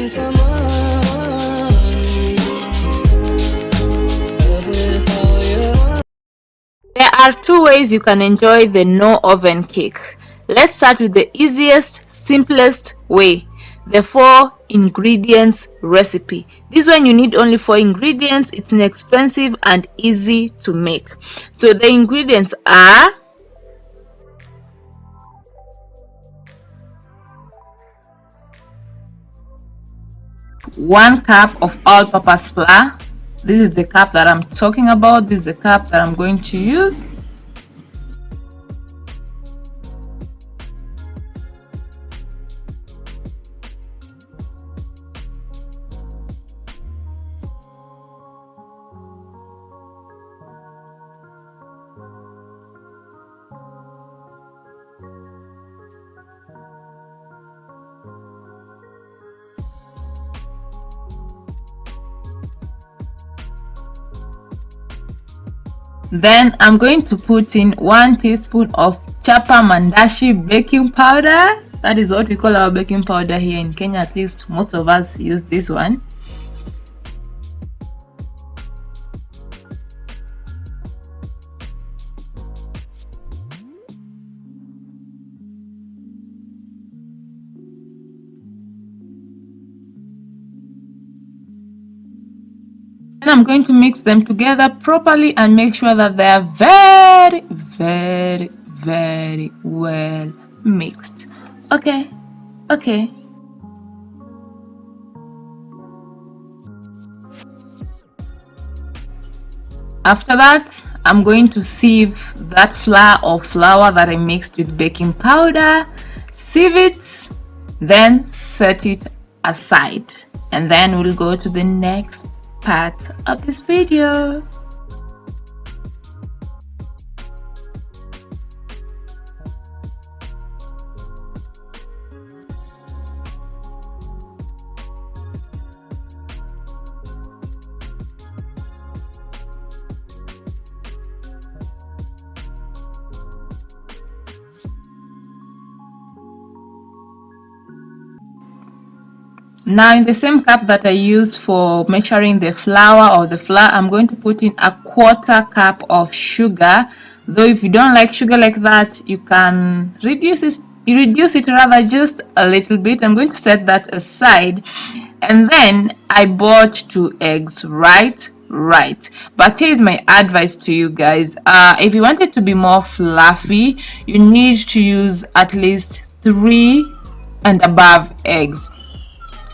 There are two ways you can enjoy the no oven cake. Let's start with the easiest, simplest way, the 4 ingredients recipe. This one you need only 4 ingredients. It's inexpensive and easy to make. So the ingredients are 1 cup of all-purpose flour. This is the cup that I'm talking about. This is the cup that I'm going to use. Then I'm going to put in 1 teaspoon of chapa mandashi baking powder. That is what we call our baking powder here in Kenya. At least most of us use this one. And I'm going to mix them together properly and make sure that they are very, very, very well mixed. Okay. After that, I'm going to sieve that flour that I mixed with baking powder. Sieve it, then set it aside. And then we'll go to the next part of this video. Now in the same cup that I used for measuring the flour, I'm going to put in 1/4 cup of sugar. Though if you don't like sugar like that, you can reduce it rather just a little bit. I'm going to set that aside. And then I bought 2 eggs, right? But here's my advice to you guys. If you want it to be more fluffy, you need to use at least 3 and above eggs.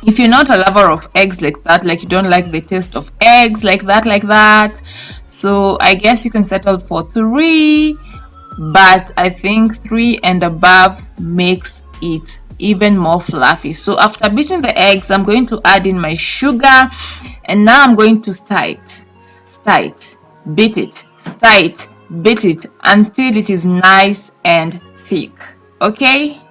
If you're not a lover of eggs like that, like you don't like the taste of eggs like that, so I guess you can settle for 3, but I think 3 and above makes it even more fluffy. So after beating the eggs, I'm going to add in my sugar, and now I'm going to stir it, beat it until it is nice and thick. Okay.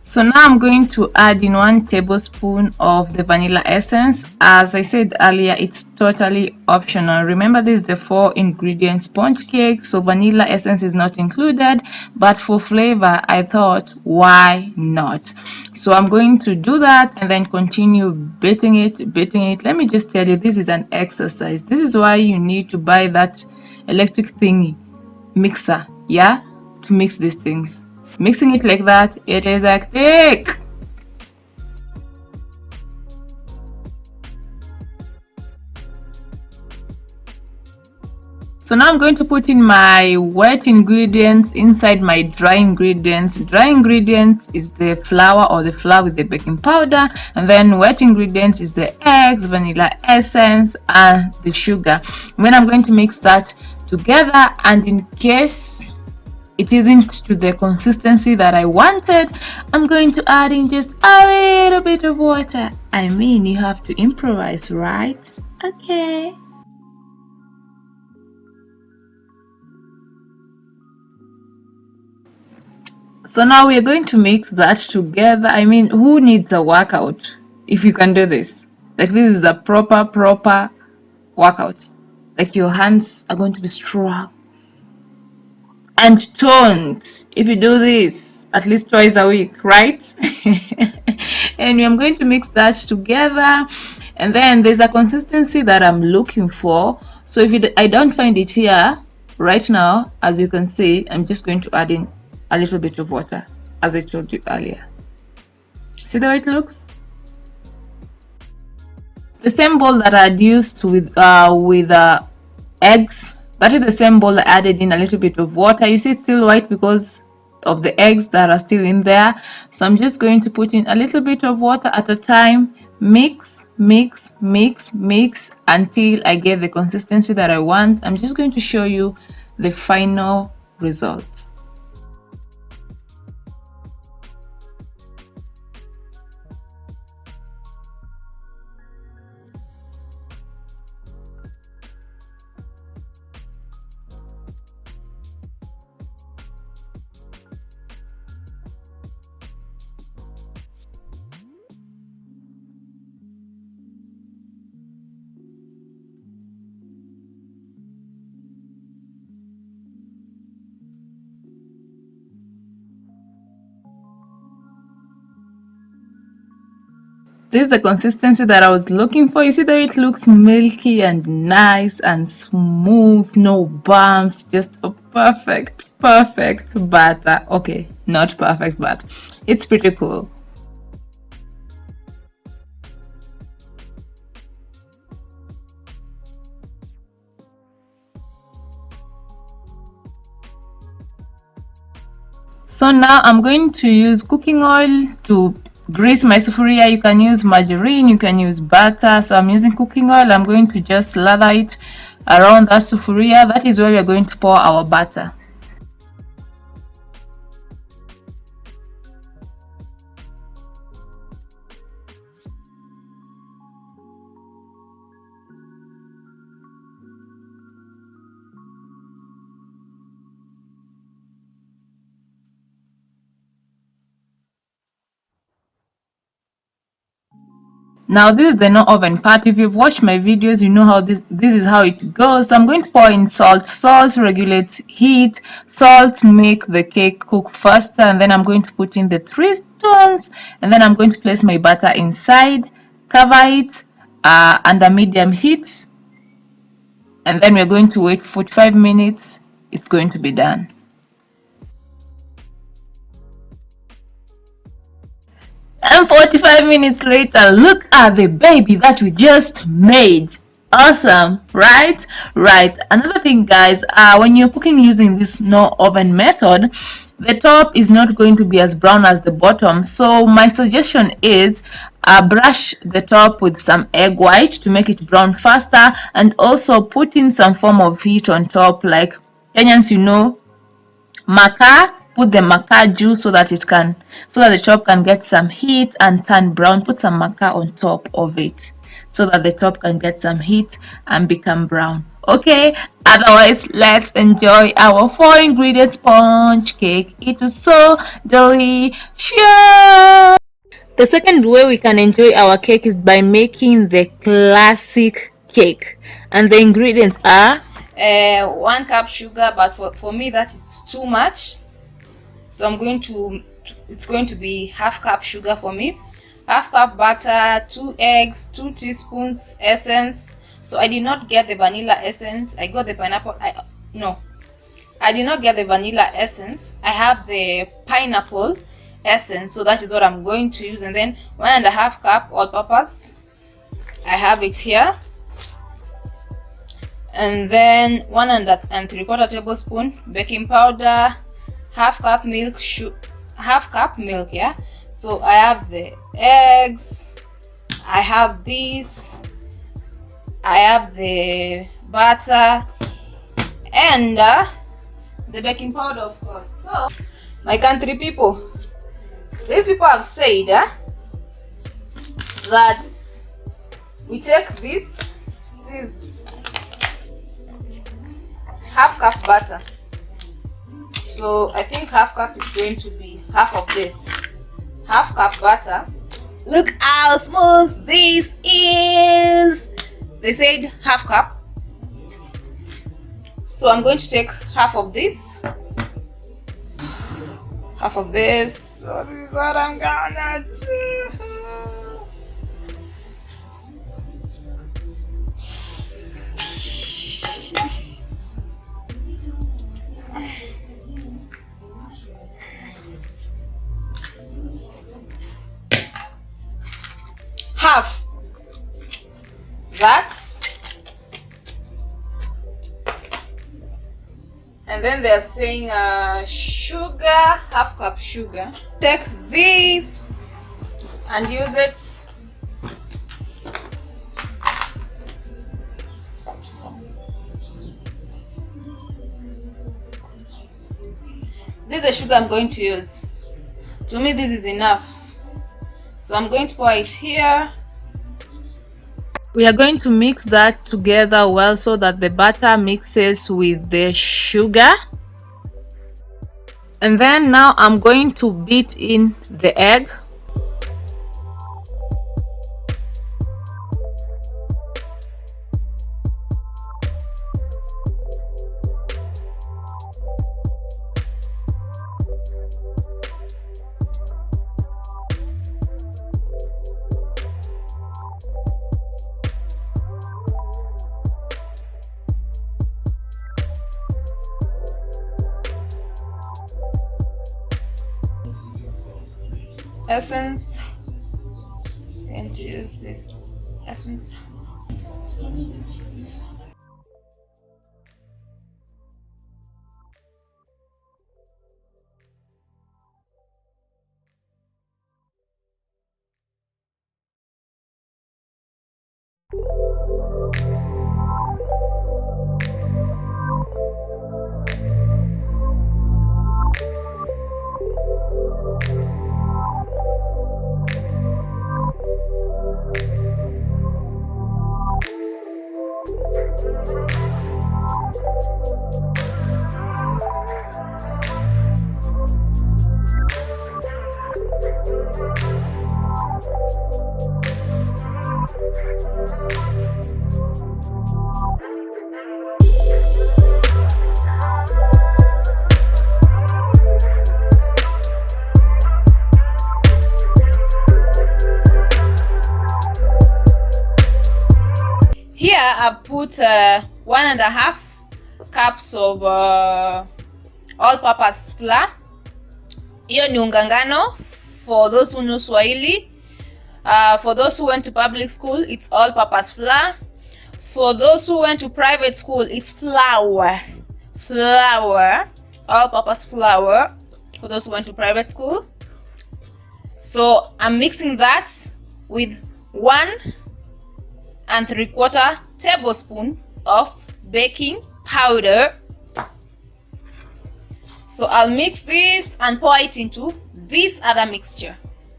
So now I'm going to add in 1 tablespoon of the vanilla essence. As I said earlier, it's totally optional. Remember, this is the 4 ingredient sponge cake, so vanilla essence is not included, but for flavor I thought, why not? So I'm going to do that and then continue beating it. Let me just tell you, this is an exercise. This is why you need to buy that electric thingy mixer, yeah, to mix these things. Mixing it like that, it is hectic. So now I'm going to put in my wet ingredients inside my dry ingredients. Dry ingredients is the flour with the baking powder, and then wet ingredients is the eggs, vanilla essence, and the sugar. Then I'm going to mix that together, and in case it isn't to the consistency that I wanted, I'm going to add in just a little bit of water. I mean, you have to improvise, right? Okay. So now we are going to mix that together. I mean, who needs a workout if you can do this? Like, this is a proper workout. Like, your hands are going to be strong and toned if you do this at least twice a week, right? And I'm going to mix that together, and then there's a consistency that I'm looking for. So if I don't find it here right now, as you can see, I'm just going to add in a little bit of water, as I told you earlier. See the way it looks? The same bowl that I had used with eggs, that is the same bowl I added in a little bit of water. You see it's still white because of the eggs that are still in there. So I'm just going to put in a little bit of water at a time, mix until I get the consistency that I want. I'm just going to show you the final results. This is the consistency that I was looking for. You see that it looks milky and nice and smooth, no bumps, just a perfect batter. Okay, not perfect, but it's pretty cool. So now I'm going to use cooking oil to grease my sufuria. You can use margarine, you can use butter. So I'm using cooking oil. I'm going to just lather it around that sufuria. That is where we are going to pour our butter. Now this is the no oven part. If you've watched my videos, you know how this is how it goes. So I'm going to pour in salt. Salt regulates heat. Salt make the cake cook faster. And then I'm going to put in the 3 stones, and then I'm going to place my butter inside, cover it under medium heat, and then we're going to wait 45 minutes. It's going to be done. And 45 minutes later, look at the baby that we just made. Awesome, right? Right. Another thing, guys, when you're cooking using this no oven method, the top is not going to be as brown as the bottom. So my suggestion is brush the top with some egg white to make it brown faster, and also put in some form of heat on top. Like Kenyans, you know, makaa. Put the makaa juice so that the top can get some heat and turn brown. Put some makaa on top of it so that the top can get some heat and become brown. Okay, otherwise let's enjoy our 4 ingredient sponge cake. It is so delicious. The second way we can enjoy our cake is by making the classic cake, and the ingredients are 1 cup sugar, but for me that is too much. So it's going to be half cup sugar for me, half cup butter, 2 eggs, 2 teaspoons essence. So I did not get the vanilla essence. I got the pineapple. I did not get the vanilla essence. I have the pineapple essence, so that is what I'm going to use. And then 1.5 cup all-purpose. I have it here. And then 1 3/4 tablespoon baking powder, half cup milk, yeah. So I have the eggs, I have this, I have the butter, and the baking powder, of course. So my country people, these people have said that we take this half cup butter. So I think half cup is going to be half of this, half cup butter. Look how smooth this is. They said half cup, so I'm going to take half of this. Half of this. So this is what I'm gonna do. Half that, and then they're saying sugar, half cup sugar. Take this and use it. This is the sugar I'm going to use. To me, this is enough. So I'm going to pour it here. We are going to mix that together well so that the butter mixes with the sugar. And then now I'm going to beat in the egg. Essence, and use this essence. Here I put 1.5 cups of all-purpose flour. Hiyo ni unga ngano for those who know Swahili. For those who went to public school, it's all-purpose flour. For those who went to private school, it's flour. Flour, all-purpose flour. For those who went to private school. So I'm mixing that with 1 3/4 tablespoon of baking powder. So I'll mix this and pour it into this other mixture.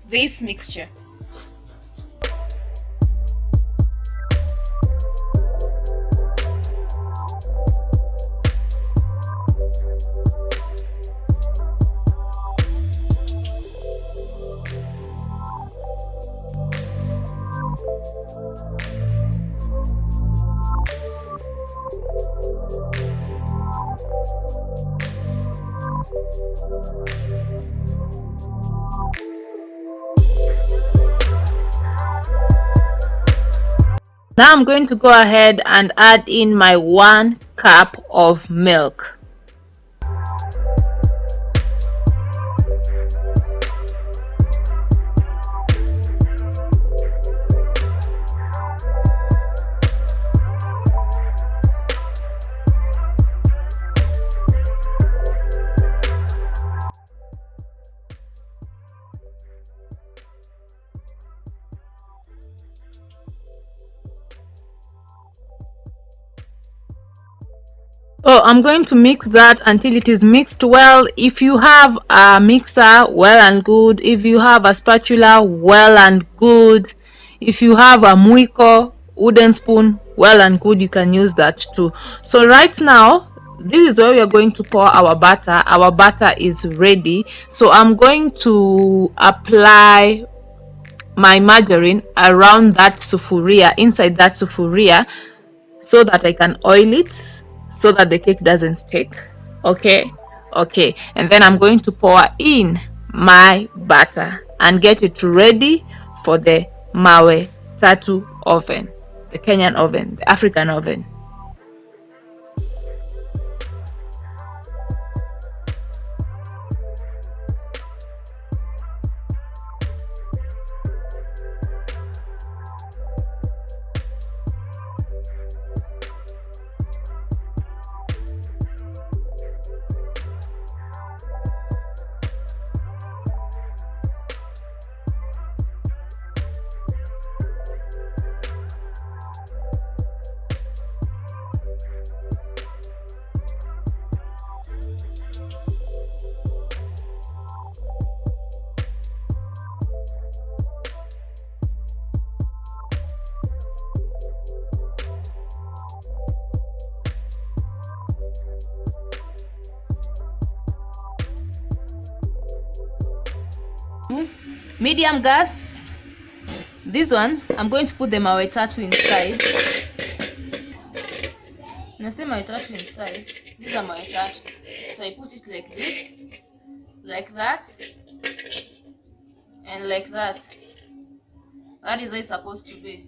This mixture. Now I'm going to go ahead and add in my 1 cup of milk. So I'm going to mix that until it is mixed well. If you have a mixer, well and good. If you have a spatula, well and good. If you have a mwiko, wooden spoon, well and good, you can use that too. So right now this is where we are going to pour our butter. Our butter is ready, so I'm going to apply my margarine around that sufuria, inside that sufuria, so that I can oil it so that the cake doesn't stick. Okay, and then I'm going to pour in my butter and get it ready for the mawe tatu oven, the Kenyan oven, the African oven. Medium gas. These ones I'm going to put the mawe tatu inside. Nase mawe tatu inside. These are mawe tatu. So I put it like this, like that, and like that. That is how it's supposed to be.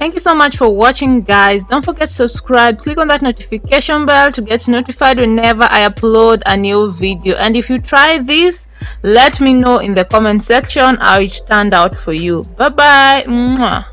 Thank you so much for watching, guys. Don't forget to subscribe. Click on that notification bell to get notified whenever I upload a new video. And if you try this, let me know in the comment section how it turned out for you. Bye bye. Mwah.